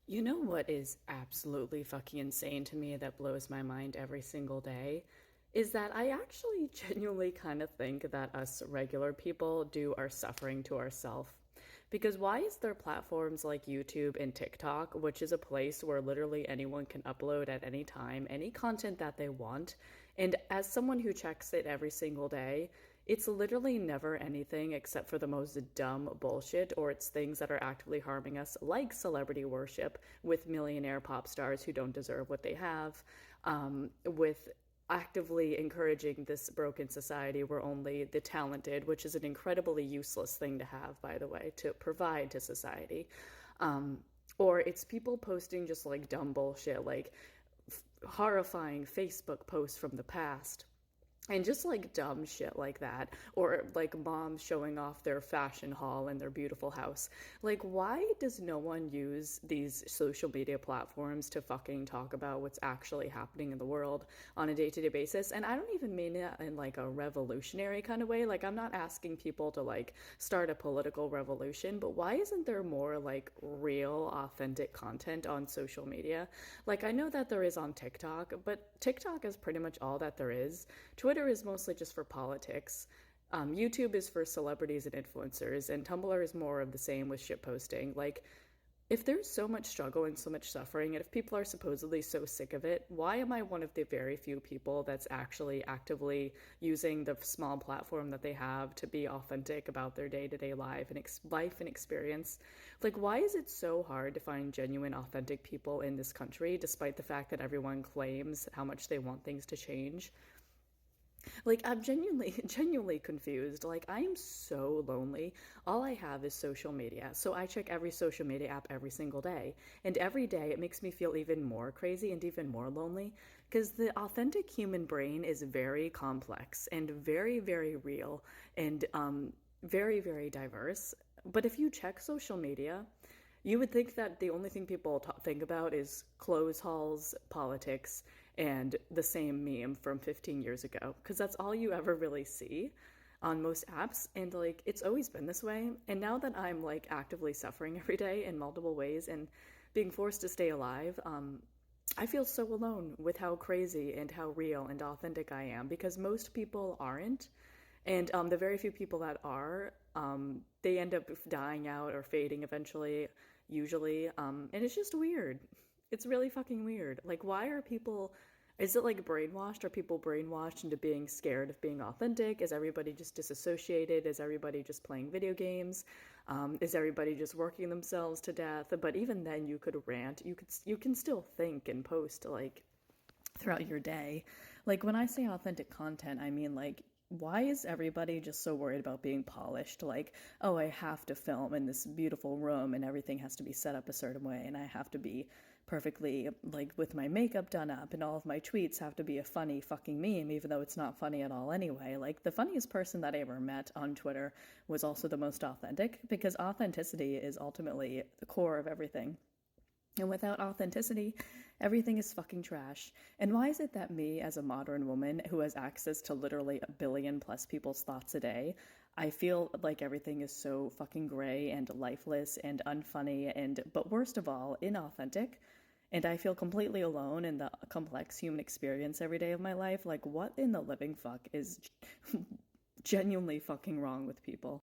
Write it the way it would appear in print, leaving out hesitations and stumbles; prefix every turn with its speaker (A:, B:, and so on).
A: You know what is absolutely fucking insane to me that blows my mind every single day? Is that I actually genuinely kind of think that us regular people do our suffering to ourselves. Because why is there platforms like YouTube and TikTok, which is a place where literally anyone can upload at any time any content that they want? And as someone who checks it every single day, it's literally never anything except for the most dumb bullshit, or it's things that are actively harming us, like celebrity worship with millionaire pop stars who don't deserve what they have, with actively encouraging this broken society where only the talented, which is an incredibly useless thing to have, by the way, to provide to society. Um, or it's people posting just like dumb bullshit, like horrifying Facebook posts from the past and just like dumb shit like that, or like moms showing off their fashion haul and their beautiful house. Like, why does no one use these social media platforms to fucking talk about what's actually happening in the world on a day-to-day basis? And I don't even mean it in like a revolutionary kind of way. Like, I'm not asking people to like start a political revolution, but why isn't there more like real authentic content on social media? Like, I know that there is on TikTok, but TikTok is pretty much all that there is. Twitter is mostly just for politics. YouTube is for celebrities and influencers, and Tumblr is more of the same with shit posting. Like, if there's so much struggle and so much suffering, and if people are supposedly so sick of it, why am I one of the very few people that's actually actively using the small platform that they have to be authentic about their day to day life and experience? Like, why is it so hard to find genuine, authentic people in this country, despite the fact that everyone claims how much they want things to change? Like, I'm genuinely genuinely confused. Like, I am so lonely. All I have is social media. So I check every social media app every single day. And every day it makes me feel even more crazy and even more lonely because the authentic human brain is very complex and very, very real and very, very diverse. But if you check social media, you would think that the only thing people think about is clothes hauls, politics, and the same meme from 15 years ago, because that's all you ever really see on most apps. And like, it's always been this way. And now that I'm like actively suffering every day in multiple ways and being forced to stay alive, I feel so alone with how crazy and how real and authentic I am because most people aren't. And the very few people that are, they end up dying out or fading eventually, usually. And it's just weird. It's really fucking weird. Like, why are people. Is it like brainwashed? Are people brainwashed into being scared of being authentic? Is everybody just disassociated? Is everybody just playing video games? Is everybody just working themselves to death? But even then, you could rant. You can still think and post like throughout your day. Like when I say authentic content, I mean like why is everybody just so worried about being polished? Like, oh, I have to film in this beautiful room and everything has to be set up a certain way and I have to be perfectly like with my makeup done up and all of my tweets have to be a funny fucking meme even though it's not funny at all anyway. Like the funniest person that I ever met on Twitter was also the most authentic because authenticity is ultimately the core of everything. And without authenticity, everything is fucking trash. And why is it that me, as a modern woman who has access to literally a billion plus people's thoughts a day, I feel like everything is so fucking gray and lifeless and unfunny and, but worst of all, inauthentic? And I feel completely alone in the complex human experience every day of my life. Like, what in the living fuck is genuinely fucking wrong with people?